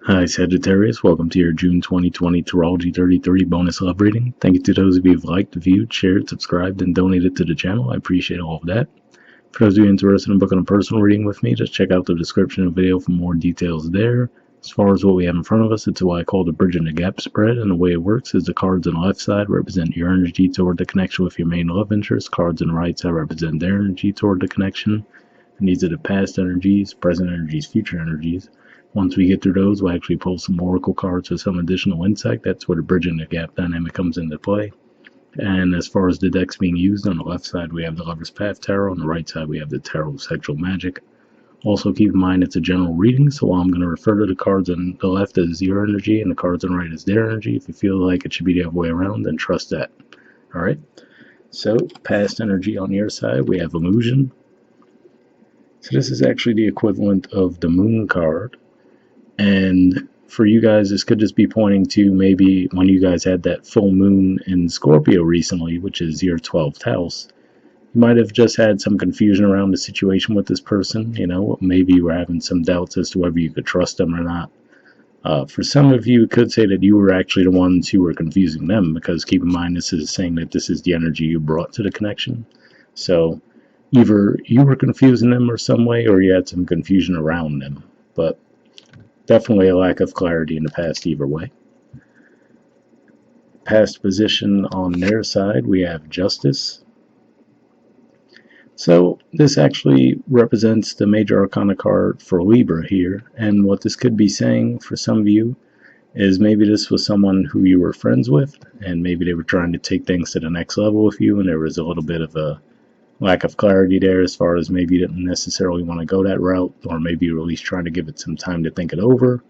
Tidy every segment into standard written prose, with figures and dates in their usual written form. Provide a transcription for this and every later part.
Hi Sagittarius, welcome to your June 2020 Astrology 33 bonus love reading. Thank you to those of you who've liked, viewed, shared, subscribed, and donated to the channel. I appreciate all of that. For those of you interested in booking a personal reading with me, just check out the description of the video for more details there. As far as what we have in front of us, it's what I call the Bridging the Gap spread, and the way it works is the cards on the left side represent your energy toward the connection with your main love interest. Cards on the right side represent their energy toward the connection. And these are the past energies, present energies, future energies. Once we get through those, we'll actually pull some oracle cards for some additional insight. That's where the bridging the gap dynamic comes into play. And as far as the decks being used, on the left side we have the Lover's Path Tarot, on the right side we have the Tarot of Sexual Magic. Also keep in mind it's a general reading, so I'm going to refer to the cards on the left as your energy and the cards on the right as their energy. If you feel like it should be the other way around, then trust that. Alright, so past energy on your side, we have Illusion. So this is actually the equivalent of the Moon card. And for you guys, this could just be pointing to maybe when you guys had that full moon in Scorpio recently, which is your 12th house. You might have just had some confusion around the situation with this person. You know, maybe you were having some doubts as to whether you could trust them or not. For some of you, it could say that you were actually the ones who were confusing them, because keep in mind, this is saying that this is the energy you brought to the connection. So either you were confusing them or some way, or you had some confusion around them. But definitely a lack of clarity in the past either way. Past position on their side, we have Justice. So this actually represents the major arcana card for Libra here, and what this could be saying for some of you is maybe this was someone who you were friends with, and maybe they were trying to take things to the next level with you, and there was a little bit of a lack of clarity there as far as maybe you didn't necessarily want to go that route, or maybe you were at least trying to give it some time to think it over.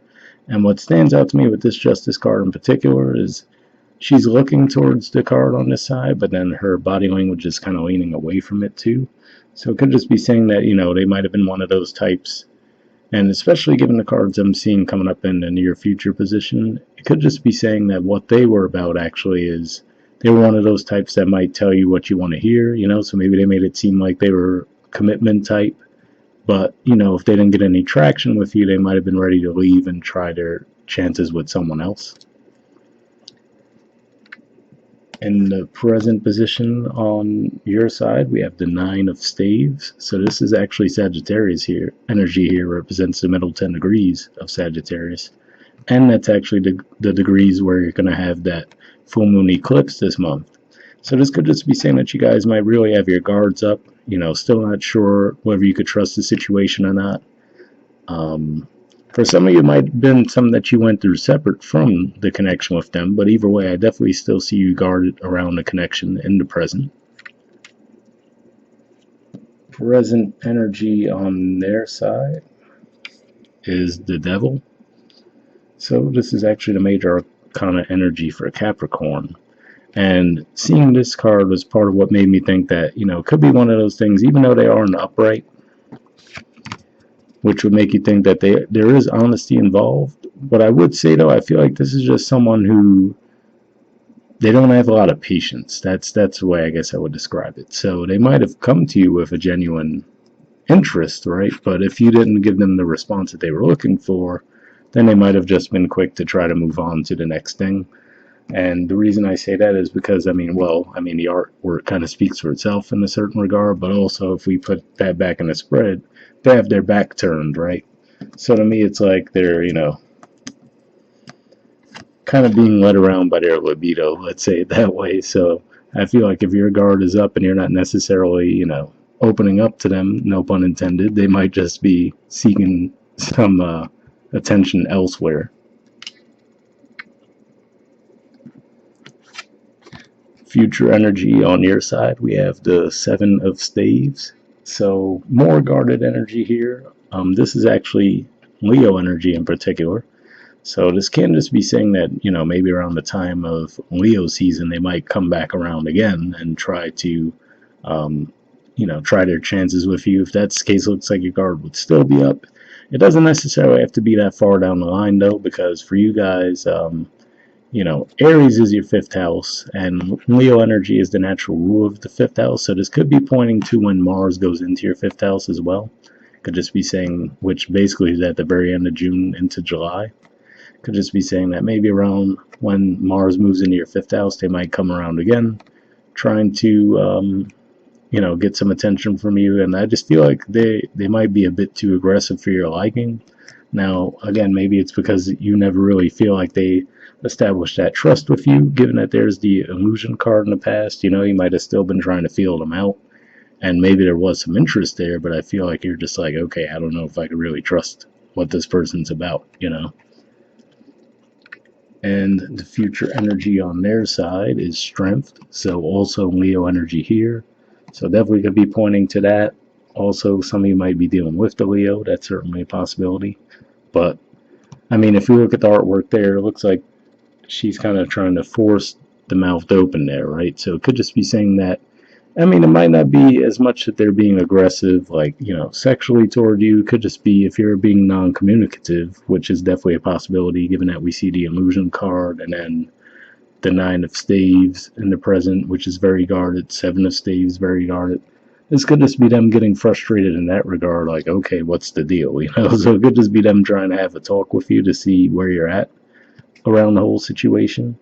And what stands out to me with this Justice card in particular is she's looking towards the card on this side, but then her body language is kind of leaning away from it too. So it could just be saying that, you know, they might have been one of those types, and especially given the cards I'm seeing coming up in the near future position, it could just be saying that what they were about actually is they were one of those types that might tell you what you want to hear, you know, so maybe they made it seem like they were commitment type. But, you know, if they didn't get any traction with you, they might have been ready to leave and try their chances with someone else. In the present position on your side, we have the Nine of Staves. So this is actually Sagittarius here. Energy here represents the middle 10 degrees of Sagittarius. And that's actually the degrees where you're going to have that full moon eclipse this month. So this could just be saying that you guys might really have your guards up, you know, still not sure whether you could trust the situation or not. For some of you, it might have been something that you went through separate from the connection with them, but either way, I definitely still see you guarded around the connection in the present. Present energy on their side is the Devil. So this is actually the major arcana energy for Capricorn. And seeing this card was part of what made me think that, you know, it could be one of those things, even though they are in the upright, which would make you think that there is honesty involved. What I would say, though, I feel like this is just someone who, they don't have a lot of patience. That's the way I guess I would describe it. So they might have come to you with a genuine interest, right? But if you didn't give them the response that they were looking for, then they might have just been quick to try to move on to the next thing. And the reason I say that is because, the artwork kind of speaks for itself in a certain regard, but also if we put that back in the spread, they have their back turned, right? So to me, it's like they're, you know, kind of being led around by their libido, let's say it that way. So I feel like if your guard is up and you're not necessarily, you know, opening up to them, no pun intended, they might just be seeking some attention elsewhere. Future energy on your side, we have the Seven of Staves. So more guarded energy here. This is actually Leo energy in particular. So this can just be saying that, you know, maybe around the time of Leo season, they might come back around again and try to, you know, try their chances with you. If that's the case, it looks like your guard would still be up. It doesn't necessarily have to be that far down the line, though, because for you guys, you know, Aries is your 5th house, and Leo energy is the natural rule of the 5th house. So this could be pointing to when Mars goes into your 5th house as well. Could just be saying, which basically is at the very end of June into July. Could just be saying that maybe around when Mars moves into your 5th house, they might come around again, trying to get some attention from you. And I just feel like they might be a bit too aggressive for your liking. Now, again, maybe it's because you never really feel like they established that trust with you, given that there's the illusion card in the past. You might have still been trying to feel them out, and maybe there was some interest there, but I feel like you're just like, okay, I don't know if I could really trust what this person's about. And the future energy on their side is strength, so also Leo energy here. So definitely could be pointing to that. Also, some of you might be dealing with the Leo. That's certainly a possibility. But, I mean, if you look at the artwork there, it looks like she's kind of trying to force the mouth open there, right? So it could just be saying that. I mean, it might not be as much that they're being aggressive, like, sexually toward you. It could just be if you're being non communicative, which is definitely a possibility given that we see the illusion card and then the 9 of staves in the present, which is very guarded, 7 of staves, very guarded. This could just be them getting frustrated in that regard, like, okay, what's the deal? So it could just be them trying to have a talk with you to see where you're at around the whole situation.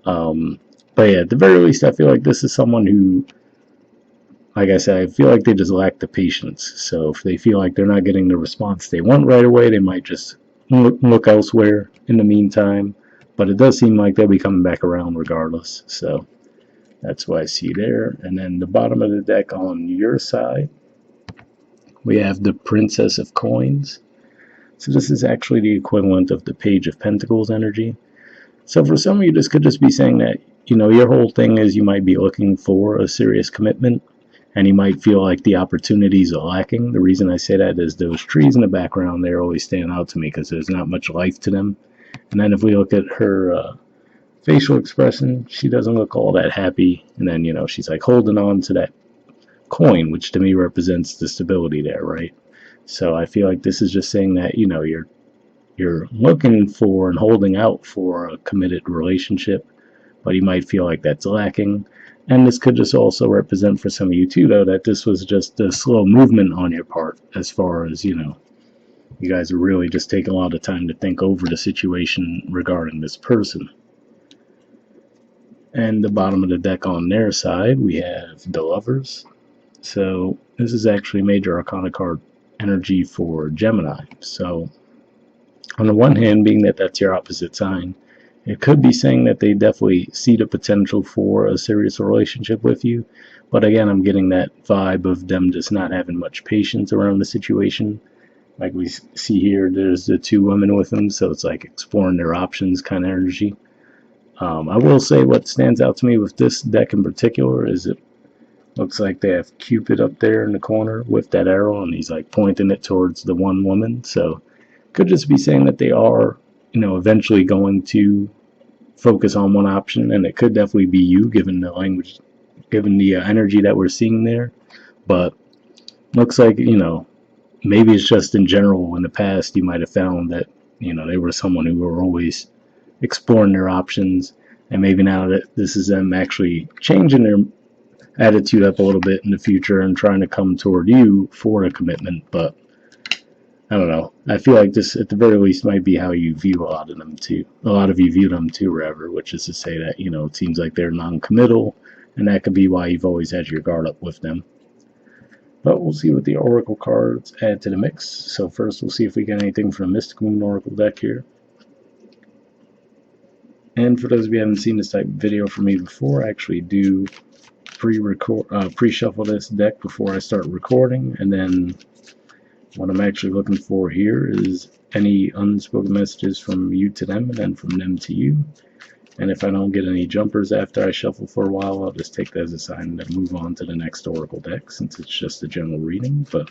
But yeah, at the very least, I feel like this is someone who, like I said, I feel like they just lack the patience. So if they feel like they're not getting the response they want right away, they might just look elsewhere in the meantime. But it does seem like they'll be coming back around regardless. So that's what I see there. And then the bottom of the deck on your side, we have the Princess of Coins. So this is actually the equivalent of the Page of Pentacles energy. So for some of you, this could just be saying that, your whole thing is you might be looking for a serious commitment, and you might feel like the opportunities are lacking. The reason I say that is those trees in the background, they're always stand out to me because there's not much life to them. And then if we look at her facial expression, she doesn't look all that happy. And then, she's like holding on to that coin, which to me represents the stability there, right? So I feel like this is just saying that, you're looking for and holding out for a committed relationship, but you might feel like that's lacking. And this could just also represent for some of you too, though, that this was just a slow movement on your part as far as, you guys are really just taking a lot of time to think over the situation regarding this person. And the bottom of the deck on their side, we have the Lovers. So this is actually Major Arcana card energy for Gemini. So on the one hand, being that that's your opposite sign, it could be saying that they definitely see the potential for a serious relationship with you. But again, I'm getting that vibe of them just not having much patience around the situation. Like we see here, there's the 2 women with them, so it's like exploring their options kind of energy. I will say what stands out to me with this deck in particular is it looks like they have Cupid up there in the corner with that arrow, and he's like pointing it towards the one woman. So could just be saying that they are, eventually going to focus on one option, and it could definitely be you, given the language, given the energy that we're seeing there. But looks like, maybe it's just in general in the past you might have found that, they were someone who were always exploring their options, and maybe now that this is them actually changing their attitude up a little bit in the future and trying to come toward you for a commitment. But I don't know. I feel like this, at the very least, might be how you view a lot of them too. A lot of you view them too, rather, which is to say that, it seems like they're non-committal, and that could be why you've always had your guard up with them. But we'll see what the Oracle cards add to the mix. So first, we'll see if we get anything from the Mystic Moon Oracle deck here. And for those of you who haven't seen this type of video from me before, I actually do pre-shuffle this deck before I start recording, and then what I'm actually looking for here is any unspoken messages from you to them and then from them to you. And if I don't get any jumpers after I shuffle for a while, I'll just take that as a sign to move on to the next Oracle deck, since it's just a general reading. But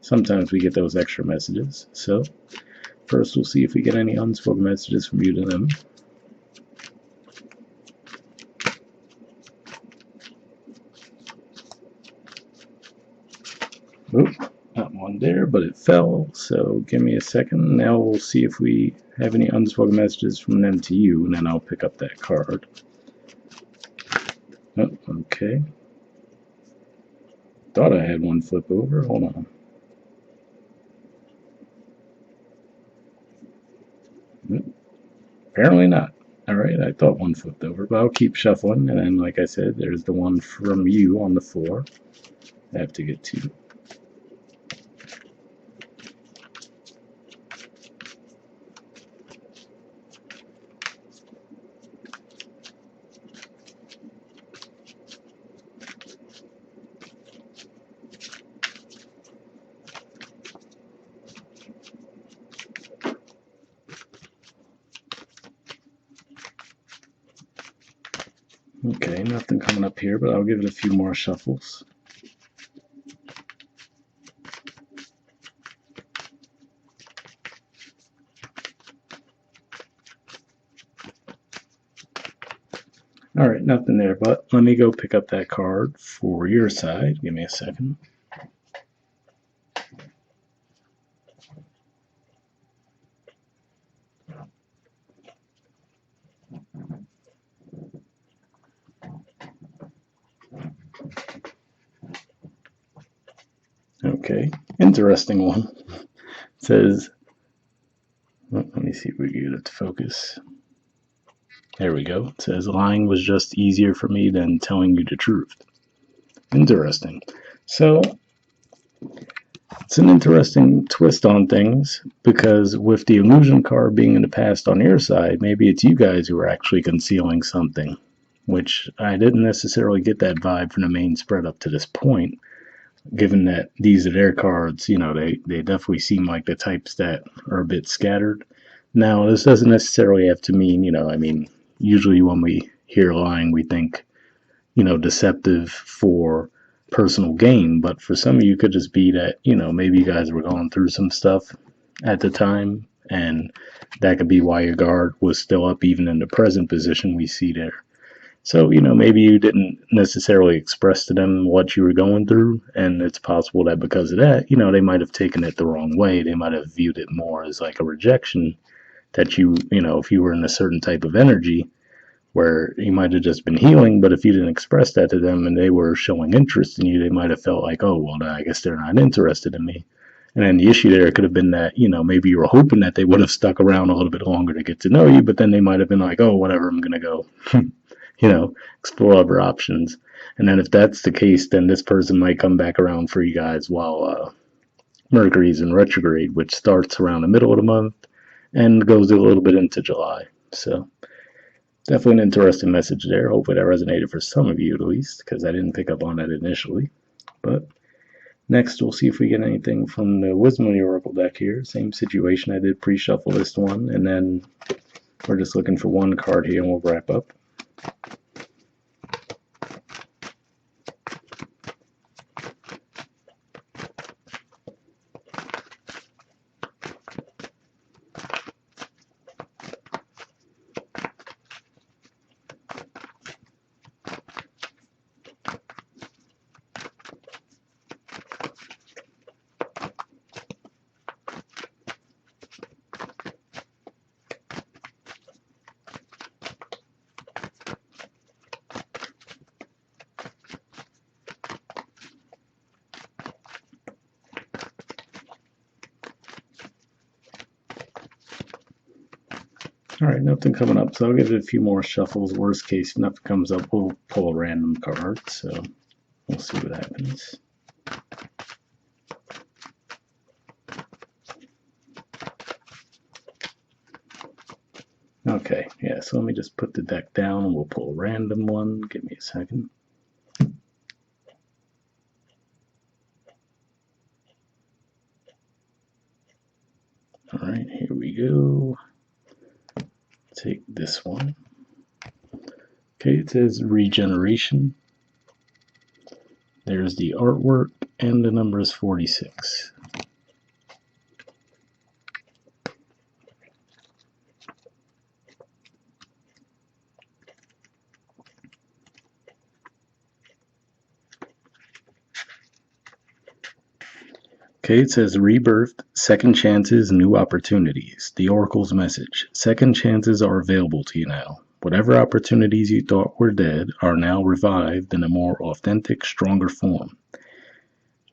sometimes we get those extra messages. So first we'll see if we get any unspoken messages from you to them. Oop. Not one there, but it fell, so give me a second. Now we'll see if we have any unspoken messages from them to you, and then I'll pick up that card. Oh, okay. Thought I had one flip over. Hold on. Apparently not. Alright, I thought one flipped over, but I'll keep shuffling, and then, like I said, there's the one from you on the floor. I have to get two. Okay, nothing coming up here, but I'll give it a few more shuffles. Alright, nothing there, but let me go pick up that card for your side. Give me a second. Okay, interesting one. It says, let me see if we can get it to focus. There we go. It says, lying was just easier for me than telling you the truth. Interesting. So, it's an interesting twist on things, because with the illusion card being in the past on your side, maybe it's you guys who are actually concealing something, which I didn't necessarily get that vibe from the main spread up to this point, given that these are their cards. They definitely seem like the types that are a bit scattered. Now, this doesn't necessarily have to mean, usually when we hear lying, we think, deceptive for personal gain, but for some of you, it could just be that, maybe you guys were going through some stuff at the time, and that could be why your guard was still up even in the present position we see there. So, maybe you didn't necessarily express to them what you were going through, and it's possible that because of that, they might have taken it the wrong way. They might have viewed it more as like a rejection, that if you were in a certain type of energy where you might have just been healing, but if you didn't express that to them and they were showing interest in you, they might have felt like, oh, well, I guess they're not interested in me. And then the issue there could have been that, maybe you were hoping that they would have stuck around a little bit longer to get to know you, but then they might have been like, oh, whatever, I'm going to go, explore other options. And then if that's the case, then this person might come back around for you guys while Mercury's in retrograde, which starts around the middle of the month and goes a little bit into July. So definitely an interesting message there. Hopefully that resonated for some of you at least, because I didn't pick up on that initially. But next, we'll see if we get anything from the Wisdom of the Oracle deck here. Same situation. I did pre-shuffle this one, and then we're just looking for one card here, and we'll wrap up. Alright, nothing coming up, so I'll give it a few more shuffles. Worst case, if nothing comes up, we'll pull a random card, so we'll see what happens. Okay, yeah, so let me just put the deck down and we'll pull a random one. Give me a second. Alright, here we go. Take this one. Okay, it says regeneration. There's the artwork, and the number is 46. Okay, it says rebirth, second chances, new opportunities. The Oracle's message. Second chances are available to you now. Whatever opportunities you thought were dead are now revived in a more authentic, stronger form.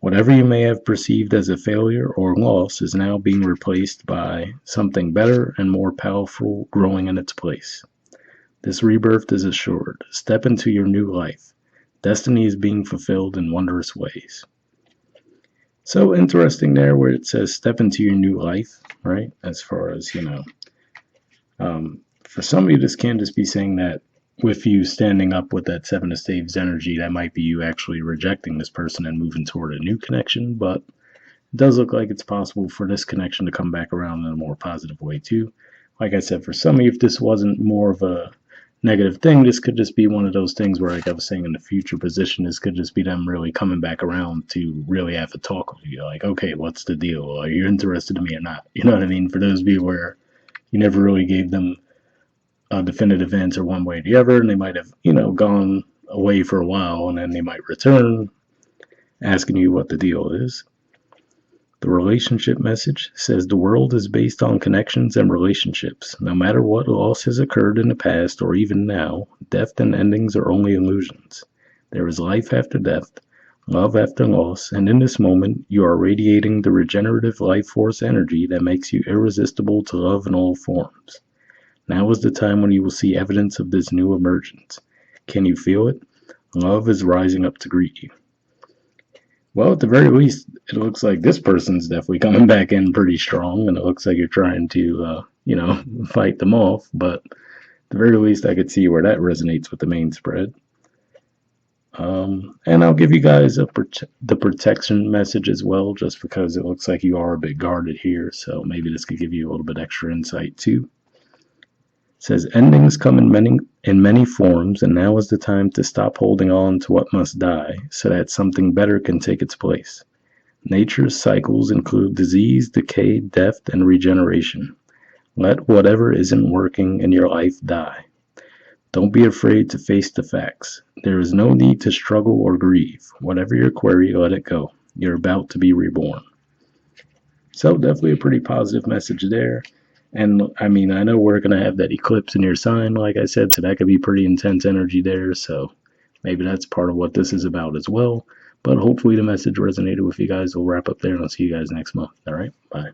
Whatever you may have perceived as a failure or loss is now being replaced by something better and more powerful growing in its place. This rebirth is assured. Step into your new life. Destiny is being fulfilled in wondrous ways. So interesting there where it says step into your new life, right? As far as, for some of you, this can just be saying that with you standing up with that Seven of Staves energy, that might be you actually rejecting this person and moving toward a new connection, but it does look like it's possible for this connection to come back around in a more positive way too. Like I said, for some of you, if this wasn't more of a negative thing, this could just be one of those things where, like I was saying, in the future position, this could just be them really coming back around to really have a talk with you. Like, okay, what's the deal? Are you interested in me or not? You know what I mean? For those of you where you never really gave them a definitive answer one way or the other, and they might have, gone away for a while, and then they might return asking you what the deal is. The relationship message says the world is based on connections and relationships. No matter what loss has occurred in the past or even now, death and endings are only illusions. There is life after death, love after loss, and in this moment you are radiating the regenerative life force energy that makes you irresistible to love in all forms. Now is the time when you will see evidence of this new emergence. Can you feel it? Love is rising up to greet you. Well, at the very least, it looks like this person's definitely coming back in pretty strong, and it looks like you're trying to, fight them off. But at the very least, I could see where that resonates with the main spread. And I'll give you guys the protection message as well, just because it looks like you are a bit guarded here. So maybe this could give you a little bit extra insight too. It says endings come in many forms, and now is the time to stop holding on to what must die, so that something better can take its place. Nature's cycles include disease, decay, death, and regeneration. Let whatever isn't working in your life die. Don't be afraid to face the facts. There is no need to struggle or grieve. Whatever your query, let it go. You're about to be reborn. So definitely a pretty positive message there. And I mean, I know we're going to have that eclipse in your sign, like I said, so that could be pretty intense energy there. So maybe that's part of what this is about as well. But hopefully the message resonated with you guys. We'll wrap up there and I'll see you guys next month. All right. Bye.